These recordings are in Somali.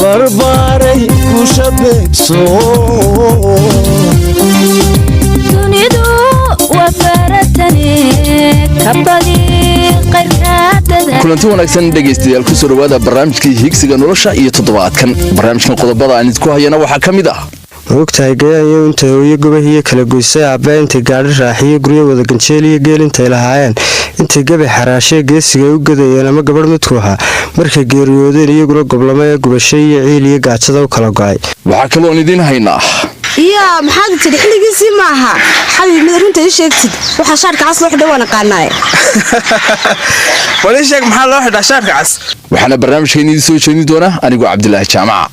barbaaray kusha beegso dunidu waa baratane kabadi qayrkaadada kulanti wanaagsan dhegaystayaal ku soo dhawaada barnaamijkii higsiga nolosha iyo toddobaadkan barnaamijkan qodobada aan idinku hayana waxaa ka mid ah maogtahay gayaanyo inta hooyo gobahiyo kala goysay aabba intay gaadhi raaxiyo guryo wada ganjeeliyo geel intay lahaayeen intay gabi xaraashee geesiga ay u gadayeen ama gabadh midku ahaa markay geeriyoodeen iyaguna goblamo ee gubashay iyo ciil iyo gaajada u kala go'ay waxaa kaloon idiin haynaa yaa maxaad tidhi xilligiisii maaha xabibna runta ii sheegtid waxaa shaarka cas loo xidha waan aqaanaaye wali sheeg maxaa loo xidhaa shaarka cas waxaana barnaamijkan idiin soo jeedin doona anigoo cabdilaahi jaamaca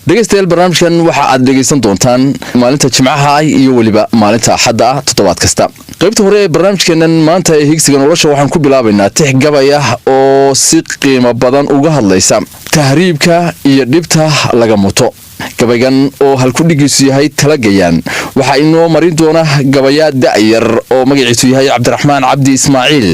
dhegaystayaal barnaamijkan waxa aad dhegaysan doontaan maalinta jimcaha iyo weliba maalinta axadda ah toddobaad kasta qaybta hore ee barnaamijkeennan maanta ee higsiga nolosha waxaan ku bilaabaynaa tix gabay ah oo si qiimo badan uga hadlaysa tahriibka iyo dhibta laga muto gabaygan oo halkudhigiisu yahay talagayaan waxaa inoo marin doona gabayaa da'yar oo magaciisu yahay cabdiraxmaan cabdi ismaaciil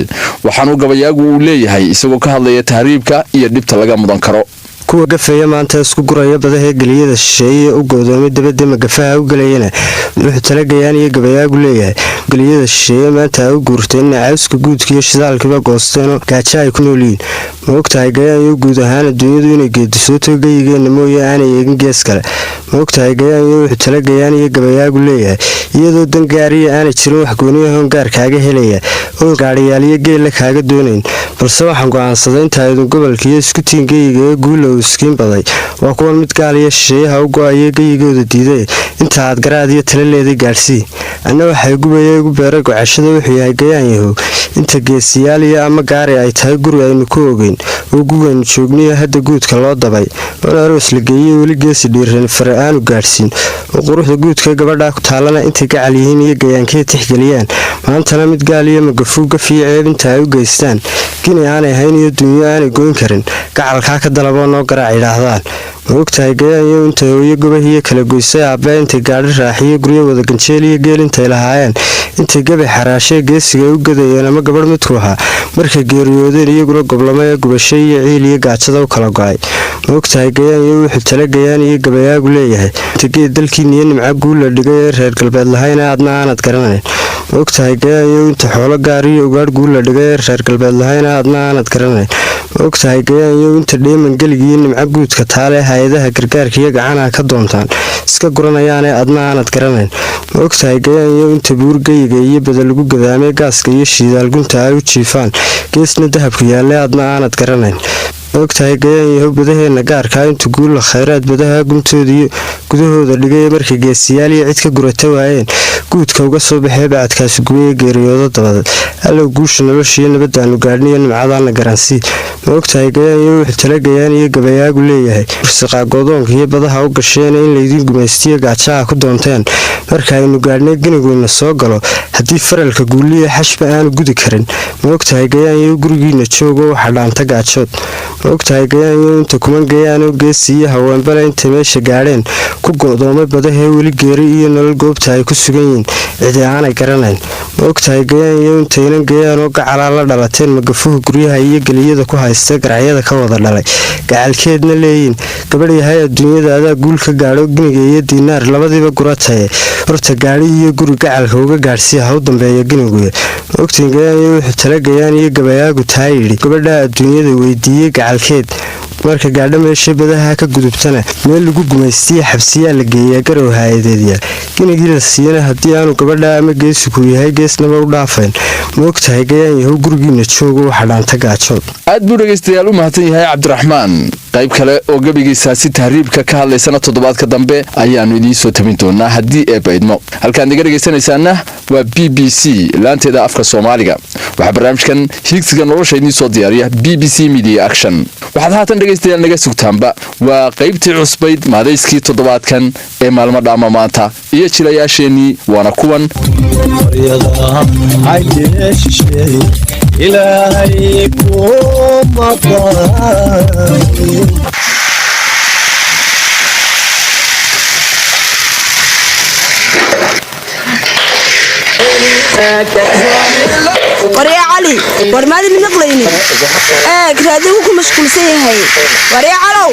waxaanuu gabayaagu uu leeyahay isagoo ka hadlaya tahriibka iyo dhibta laga mudan karo kuwa gafeeya maanta isku guraya badahee geliyada shisheeye u goodoomay dabadda magafaha u gelayana wuxuu talagayaan iyo gabayaagu leeyahay geliyada shisheeye maanta a u guurteen inay cawska guudkiiyo shidaalkiiba goosteenoo gaajo ay ku noolyihiin ma ogtahay gayaanyo guud ahaan adduunyadu inay geedisooto geyigeenna mooye aanay eegin gees kale ma ogtahay gayaanyo wuxuu talagayaan iyo gabayaagu leeyahay iyadoo dan gaariya aanay jirin wax gooniyahoon gaar kaaga helaya oon gaadhiyaalyo geella kaaga doonayn balse waxaan go'aansaday intaydun gobolkiiyo iskutiin geyiga ee guulow iskiin baday waa kuwan mid gaaliya shisheeyaha u go'aye geyigooda diidae inta aad garaad iyo tala leeday gaadhsii anna waxay gubaya igu beeray gocashada wuxuu yahay gayaan yahow inta geesiyaaliya ama gaari ay tahay guri aynu ku ogeyn oo gugaynu joogniyo hadda guudka loo dabay oon aroos la geeyey weli geesi dhiiran fare aanu gaadhsiin oo quruxda guudka gabadhaa ku taallana intay gacal yihiin iyo gayaankee tixgeliyaan maantana mid gaaliyo magafuu gafiyo ceeb inta ay u geystaan gini aanay hayn iyo dunyo aanay goyn karin gacalkaa ka dalaboo noo garaac yidhaahdaan ma ogtahay gayaanyo inta hooyo gobahiyo kala goysay aabba intay gaadhi raaxiyo guryo wada ganjeeliyo geel intay lahaayeen intay gabi xaraashee geesiga ay u gadayeen ama gabadh midku ahaa markay geeriyoodeen iyaguna goblamo ee gubashay iyo ciil iyo gaajada u kala go'ay ma ogtahay gayaanyo wuxuu talagayaan iyo gabayaagu leeyahay inta geed dalkiiniyo nimca guula dhigay ee reer galbeed lahayna aadna aanad garanayn ma ogtahay gayaanyo inta xoolo gaariyo ugaadh guula dhigay ee reer galbeed lahayna aadna aanad garanayn ma ogtahay gayaanyo inta dheeman geligiiyo nimca guudka taale hay-adaha gargaarka iyo gacanaha ka doontaan iska guranayaanee adna aanad garanayn ma ogtahay gayaanyo inta buurgeyiga iyo bada lagu gadaamee gaaska iyo shiidaalgunta ay u jiifaan geesna dahabku yaalle adna aanad garanayn ma ogtahay gayaanyahow badaheenna gaarkaa intu guulla khayraad badaha guntoodiiyo gudahooda dhigay markay geesiyaaliyo cid ka gurata waayeen guudka uga soo baxee bacadkaasi gubaya geeriyoodo dabadeed allow guusha noloshiiyo nabadaanu gaadhniyo nimcadaanna garansii ma ogtahay gayaanyo wuxuu talagayaan iyo gabayaagu leeyahay ursiqaagodoonka iyo badaha u gasheena in laydiin gumaystiyo gaajaha ku doonteen marka aynu gaadhnay ganiguyna soo galo haddii faralka guuliya xashba aanu gudi karin ma ogtahay gayaanyo gurigiina joogo waxa dhaanta gaajood ma ogtahay gayaanyo inta kuman gayaanoo geesi iyo haweenbale intay meesha gaadheen ku go'doomay badahee weli geeri iyo nolol goobta ay ku sugan yihiin cidi aanay garanayn ma ogtahay gayaanyo intaynan gayaanoo gacalaa la dhalateen magafuhu guryaha iyo geliyada ku haysta garacyada ka wada dhalay gacalkeedna leeyiin gabadh yahay adduunyada adaa guul ka gaadho giniga iyo diinaar labadiiba gurataye horta gaadhi iyo guri gacalka uga gaadhsiya ha u dambeeya giniguya ma ogtahay gayaanyo wuxuu talagayaan iyo gabayaagu taa yidhi gabadhaa adduunyada weydiiyey gacalkeed marka gaadho meesha badaha ka gudubtana meel lagu gumaystiya xabsiyaa la geeyaa garow haayadeedya ginigii la siiyana haddii aanu gabadha ama geesiku yahay geesnaba u dhaafayn ma ogtahay gayaan yahow gurigiina joogo waxa dhaanta gaajood aad buu dhegaystayaal u mahadsan yahay cabdiraxmaan qayb kale oo gebigiisaasi tahriibka ka hadlaysana toddobaadka dambe ayaannu idiin soo tabin doonaa haddii ee baydmo halkaad naga dhegaysanaysaana waa b b c laanteeda afka soomaaliga waxaa barnaamijkan higsiga nolosha idiin soo diyaariya b b c media action waxaad haatan dhegaystayaal naga sugtaanba waa qaybtii cusbayd maadayskii toddobaadkan ee maalmo dhaama maanta iyo jilayaasheenii waana kuwan ilaahay kuma waree cali war maadi midnaqlayni raadigu ku mashquulsan yahay waree calow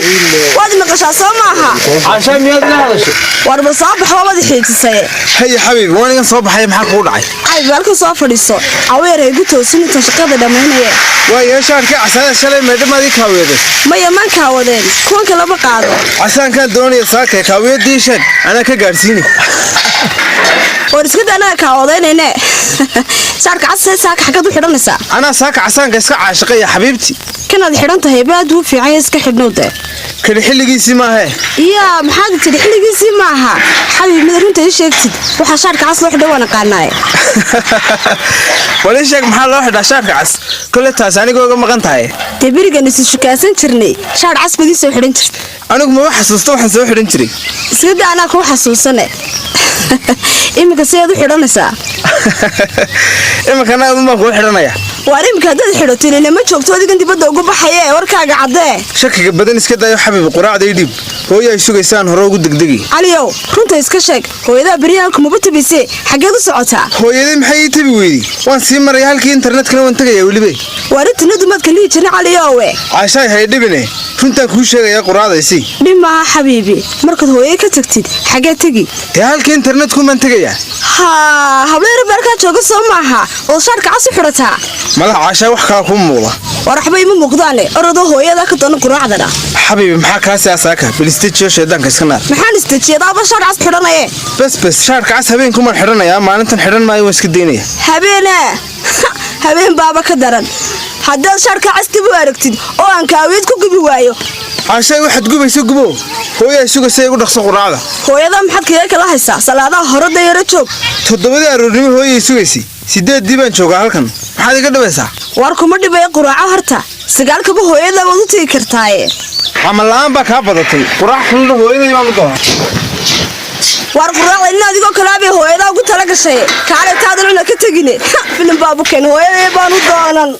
waad maqashaa soo maaha caasha miyaad la hadashay war bal soo baxo waad xiijisay hay xabiib waan iga soo baxay maxaa kugu dhacay ay balka soo fadhiiso aweer ay gu toosin inta shaqada dhamaynaya waa yeeshaarkii casada shalay meedhamadii kaaweeday maya man kaawadeen kuwan kala ma qaado casaankan doonaya saakay kaawiyadii sheeg ana ka gaarsiini war iska danaa kaawadeynayne shaarka casay saaka xagad u xidhanaysaa anaa saaka casaanka iska caashiqaya xabiibti kanaad xidhan tahay baad uu fiican iska xidhnowde kali xilligiisii maahe yaa maxaad tiri xilligiisii maaha xabiib mid runta ii sheegtid waxaa shaarka cas loo xidhan waan aqaanaaye wali sheeg maxaa loo xidhaa shaarka cas kole taas anigooga maqan tahay dee berigan isu shukaasan jirnay shaar cas badii soo xidhan jirta anigu maba xasuusta waxaan soo xidhan jiray iska da anaa kuu xasuusane iminka sideed u xidhanaysaa iminkana adun baan kuu xidhanaya waar iminka haddaad xidhato ilina ma joogto adigan dibadda ugu baxaya ee warkaaga caddee shakiga badan iska dayo xabiib quraacday dhiib hooyo ay sugaysaan hore ugu degdegi caliyow runta iska sheeg hooyadaa beryahan kumaba tabise xaggeed u socotaa hooyadii maxay ii tabi weydii waan sii maraya halkii internetkana waan tegaya welibe waar intina dumaadka lihi jirna caliyowe caashaay hay dhibine runtaan kuu sheegaya quraacdaysi dhib maaha xabiibi markaad hooye ka tagtid xaggee tegi dee halkii internetkumaan tegayaa haa hableeri beerkaa jooga soo maaha oo shaarka cas u xidhataa madax caashaa wax kala kuu muuqda war waxba ima muuqdaane orodoo hooyadaa ka doona quraacdana xabiibi maxaa kaasi asaaka bilistijiyo shaydaanka iska naar maxaan istejiyadaaba shaar cas xidhanaye bes shaarka cas habeenkumaan xidhanayaa maalintan xidhan maayo waan iska daynaya habeene habeen baaba ka daran haddaad shaarka cas dib u aragtid oo aan kaawiyad ku gubi waayo caashaay waxaad gubaysa gubo hooyo ay sugaysa igu dhaqso quraacda hooyadaa maxaad kaga kala haysaa salaadaha hore dayaro joog 7 aroornimo hooyo ay sugaysay 8 baan joogaa halkan maxaad iga dhibaysaa war kuma dhibaya quraaco horta sagaalkaba hooyadaa waad u tegi kartaaye camal la'aan baa kaa badatay quraac kulna hooyaday baan u doonaa war quraacda in adigoo kalaabay hooyadaa ugu tala gashay kaale taadaluna ka tegine filim baabukeen hooyaday baan u doonan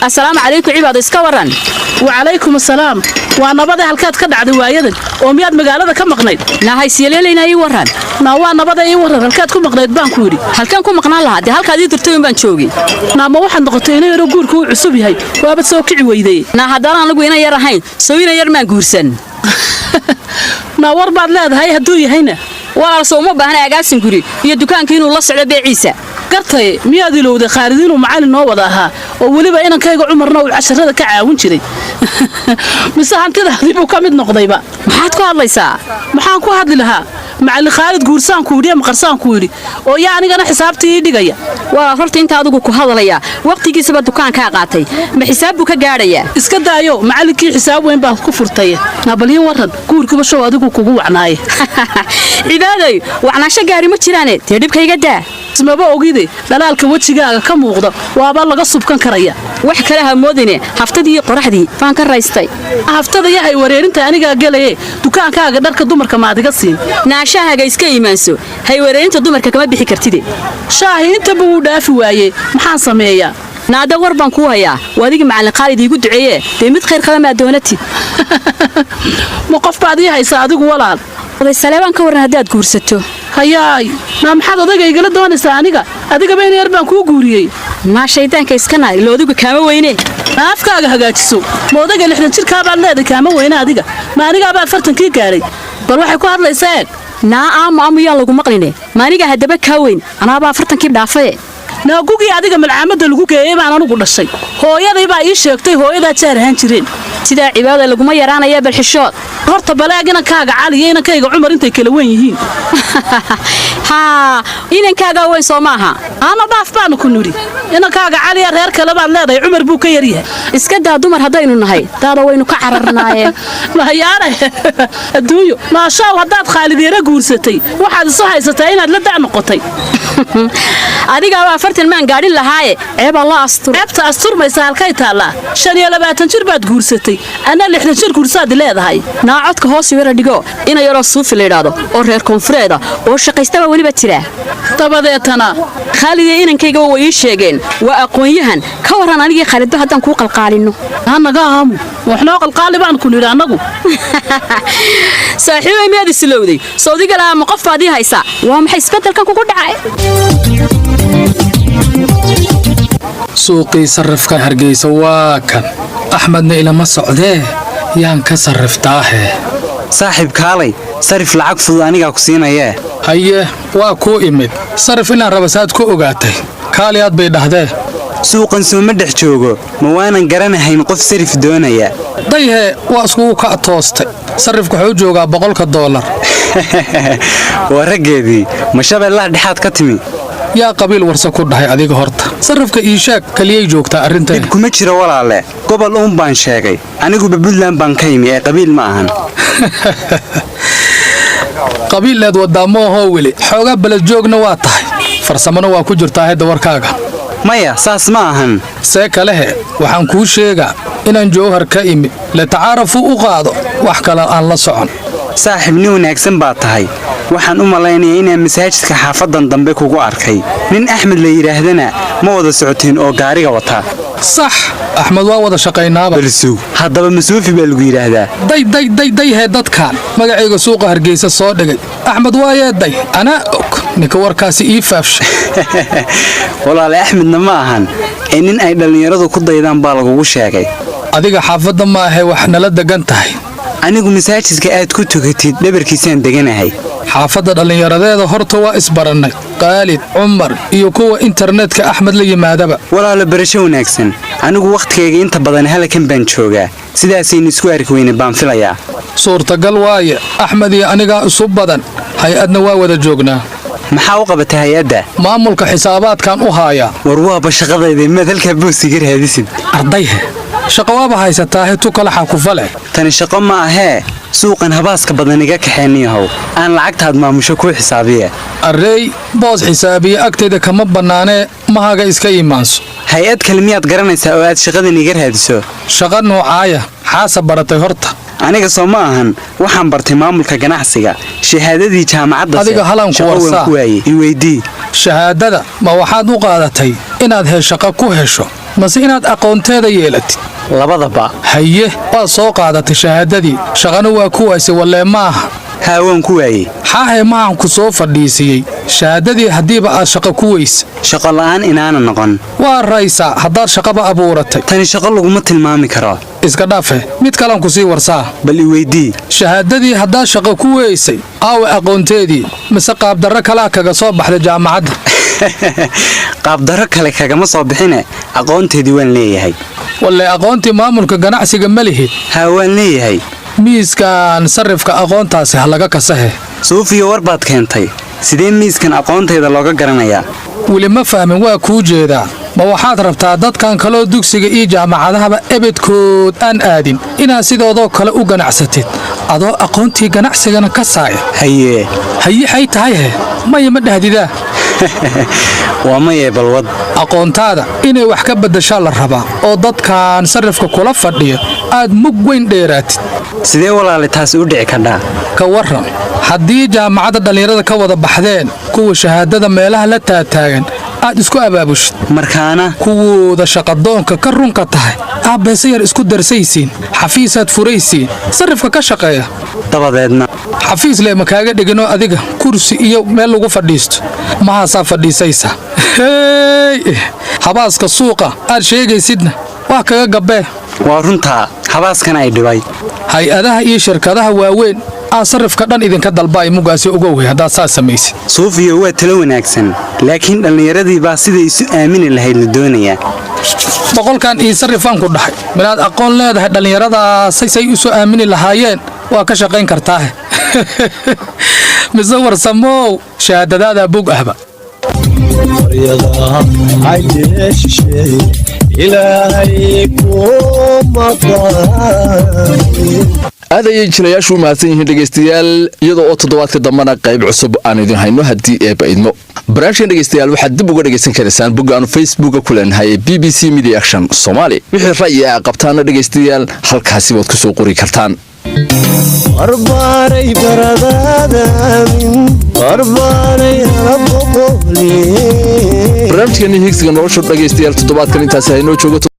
السلام عليكم عباد iska waran وعليكم السلام ونبدا halkaad ka dhacday waayadan oo miyaad magaalada ka maqnayd nahay sileeleyna ii waran waa nabada ii waran halkaad ku maqnayd baan ku yiri halkan ku maqnaan lahaa halkaad ii dirtay baan joogay ma waxaad noqotay inay yaro guurku u cusub yahay waaba soo kici weyday haddana anagu ina yar ahayn soo ina yar maan guursan war baad leedahay hadduu yahayna walaal soo ma baahna agaasin guri iyo dukaankii inuu la socdo beeciisa gartay miyaad ilowday Khaalid inuu macallin noo wada ahaa oo waliba inankayga Cumarna uu casharada ka caawin jiray mise hantidaadii buu ka mid noqdayba maxaad ku hadlaysaa maxaan ku hadli lahaa macallin Khaalid guursaan ku yiri maqarsaan ku yiri oo yaa anigana xisaabtii dhigaya waa horta inta adigu ku hadalaya waqtigiisaba dukaanka qaatay ma xisaab buu ka gaadhaya iska daayo macallinkii xisaab weyn baa ku furtay nabaliin waran guurkuba show adigu kugu wacnaay ciidaday wacnaasha gaari ma jiraane tii dhibkayga daa ismaba ogide dhalaalka wajigaaga ka muuqda waaba laga subkan karaya wax kale ha moodine haftadii qoraxdii faan ka raystay haftada yahay wareerinta aniga galaye dukaankaaga dharka dumarka ma adiga siin naashahaaga iska iimaanso hay wareerinta dumarka kama bixi kartid shaahi inta buu dhaafi waaye maxaan sameeyaa naada war baan ku hayaa waadigi macallin Khaalid igu duceeye de mid khayr qaba ma doonatid ma qof baad ii haysaa adigu walaal oday Saleebaan ka waran hadaad guursato hayaay maxaad odagayga la doonaysaa aniga adiga been yar baan ku guuriyay ma shaydaanka iska naay loodigu kaama weyne afkaaga hagaajiso ma odaga 60 jirka baan leedahay kaama weyne adiga ma aniga baa 40 gaaray bal waxay ku hadlaysaa ama yaa lagu maqline ma aniga hadaba ka weyn anaa baa 40 dhaafay naagugi adiga malcaamada lagu geeyay baan anigu dhashay hooyaday baa ii sheegtay hooyada jaar ahaan jireen sida cibaadada lagu ma yaraanaya bal xishood horta balaagina kaaga caliye inankayga Cumar intay kala weyn yihiin ha inankaaga weyn soo maaha ana dhaaf baan ku nuri inankaaga caliye reer kale baad leedahay Cumar buu ka yar yahay iska daa dumar hadaynu nahay daada waynu ka cararnaaye ma yaare adduunyo ma shaa hadaad Khaalid yara guursatay waxaad soo haysatay inaad la dac noqotay adiga waa 40 maan gaadhin lahaaye ceeb Allah astur ceebta asturmaysa halkay taala 25 jir baad guursatay jiray anaa 60 jir kursaadi leedahay naa codka hoos yara dhigo ina yaroo suufi la yidhaahdo oo reer koonfureeda oo shaqaystaba weliba jira dabadeetana khaalid iyo inankayga way ii sheegeen waa aqoon-yahan ka waran anigii khaalidba haddaan kuu qalqaalino hanaga aamu waxnoo qalqaali baan ku nidhi annagu saaxiibay miyaad islowday sawdiga laa ma qof baad ii haysaa waa maxay isbeddelkan kugu dhacay suuqii sarrifka Hargeysa waa kan Axmedna ilama socdee yaan ka sarriftaahe saaxiib kaalay sarif lacag fudud aniga ku siinayee haye waa ku imid sarif inaan rabasaad ku ogaatay kaaliyaad bay dhahdee suuqan soo ma dhex joogo ma waanan garanahayn qof sarif doonaya dayhe waa iskugu ka toostay sarifku wuxuu joogaa $100 waa raggeedii ma shabeellaha dhexaad ka timi yaa qabiil warsa ku dhahay adiga horta sarifka iishaag kaliyay joogtaa arrintan dib kuma jiro walaale gobol uun baan sheegay aniguba Puntland baan ka yimi ee qabiil ma ahan qabiileed wadaamo oo weli xoogaa balad joogna waa tahay farsamana waa ku jirtaa hadda warkaaga maya saas ma ahan see kalehe waxaan kuu sheegaa inaan joohar ka imi la tacaarafu u qaado wax kale aan la socon saaxiib nin wanaagsan baa tahay waxaan u malaynayaa inaan masaajidka xaafadan dambe kugu arkay nin Axmed la yiraahdana ma wada socoteen oo gaariga wata sax Axmed waa wada shaqaynaaba balsuug haddaba masuufi baa lagu yiraahdaa day he dadkan magacayga suuqa Hargeysa soo dhigay Axmed waa yeeday ana ninka warkaasi ii faafshay walaal Axmedna ma ahan nin ay dhalinyaradu ku daydaan baa lagu sheegay adiga xaafadda ma ahay wax nala degan tahay anigu masaajidka aad ku tugatid dhabarkiisaan deganahay xaafadda dhalinyaradeeda horta waa isbarannay Khalid Umar iyo kuwa internetka Axmed la yimaadaba walaalo barasho wanaagsan anigu waqtigeyga inta badan halkan baan joogaa sidaasaynu isku arki weyne baan filayaa suurtagal waaye Axmed iyo aniga isu badan hay-adna waa wada joognaa maxaa u qabatay hay-adda maamulka xisaabaadkan u haaya war waaba shaqadayda maad halkaa boosiga raadisid ardayhe shaqo waaba haysataa tu kala xakufale tani shaqo ma ahee suuqan habaaska badan iga kaxeeniyahow aan lacagtaad maamusho ku xisaabiye array boos xisaabiye agteeda kama bannaanee mahaga iska iimaanso hay-ad kale miyaad garanaysaa oo aad shaqadan iga raadiso shaqa noocaaya xaasa baratay horta aniga soo ma ahan waxaan bartay maamulka ganacsiga shahaadadii jaamacadda adiga halanku warsaa iweydii shahaadada ma waxaad u qaadatay inaad shaqo ku hesho mase inaad aqoonteeda yeelatid labadaba haye waad soo qaadatay shahaadadii shaqana waa ku waysay wallee maaha haa waan ku waayey xaahe mahan ku soo fadhiisiyey shahaadadii haddiiba aad shaqo ku weysa shaqo la'aan inaana noqon waa raysaa haddaad shaqaba abuuratay tani shaqo laguma tilmaami karo iska dhafe mid kalan ku sii warsaa bal iweydii shahaadadii haddaad shaqo ku weysay aawe aqoonteedii mise qaabdarro kalea kaga soo baxda jaamacadda qaabdarro kale kagama soo bixine aqoonteedii waan leeyahay walle aqoontii maamulka ganacsiga ma lihid haa waan leeyahay miiskan sarrifka aqoontaasi ha laga kasahe suufiyo war baad keentay sidee miiskan aqoontayda looga garanayaa weli ma fahmin waa kuu jeedaa ma waxaad rabtaa dadkan kaloo dugsiga iyo jaamacadahaba ebedkood aan aadin inaad sidoodoo kale u ganacsatid adoo aqoontii ganacsigana ka saaya haye hay tahay he maya ma dhahdidaa waa mayee balwad aqoontaada inay wax ka beddashaa la rabaa oo dadkan sarrifka kula fadhiya aad mug weyn dheeraatid sidee walaale taasi u dhici kadhaa ka warran haddii jaamacadda dhallinyarada ka wada baxdeen kuwa shahaadada meelaha la taataagan aad isku abaabushid markaana kuwooda shaqadoonka ka runka tahay aabbeese yar isku darsaysiin xafiisaad furaysiin sarrifka ka shaqeeya dabadeedna xafiis le ma kaaga dhiginoo adiga kursi iyo meel lagu fadhiisto mahaasaa fadhiisaysa hey habaaska suuqa aad sheegaysidna waa kaga gabbee waa runtaa habaaskan ay dhibay hay-adaha iyo shirkadaha waaweyn aa sarrifka dhan idinka dalbaay mugaasi ogowhay haddaad saa samaysid suufiyo waa talo wanaagsan laakiin dhallinyaradii baa siday isu aamini lahayd la doonayaa boqolkan ii sarrifaan ku dhahay minaad aqoon leedahay dhallinyaradaasay say isu aamini lahaayeen waa ka shaqayn kartaahe mise warsamow shahaadadaadaa bog ahba ilaahay kuma aad ayay jilayaashu u mahadsan yihiin dhegaystayaal iyadoo oo toddobaadka dambana qayb cusub aan idin hayno haddii eeba idmo barnaamijkan dhegaystayaal waxaad dib uga dhegaysan karaysaan bogga aanu facebooka ku leenahay ee BBC Media Action Soomaali wixii ra'yi ah qabtaana dhegaystayaal halkaasi waad ku soo qori kartaan barbaaray baradaadaamin barbaaray halaboqoli barnaamijkani higsiga nolosha dhegaystayaal toddobaadkan intaasi haynoo joogo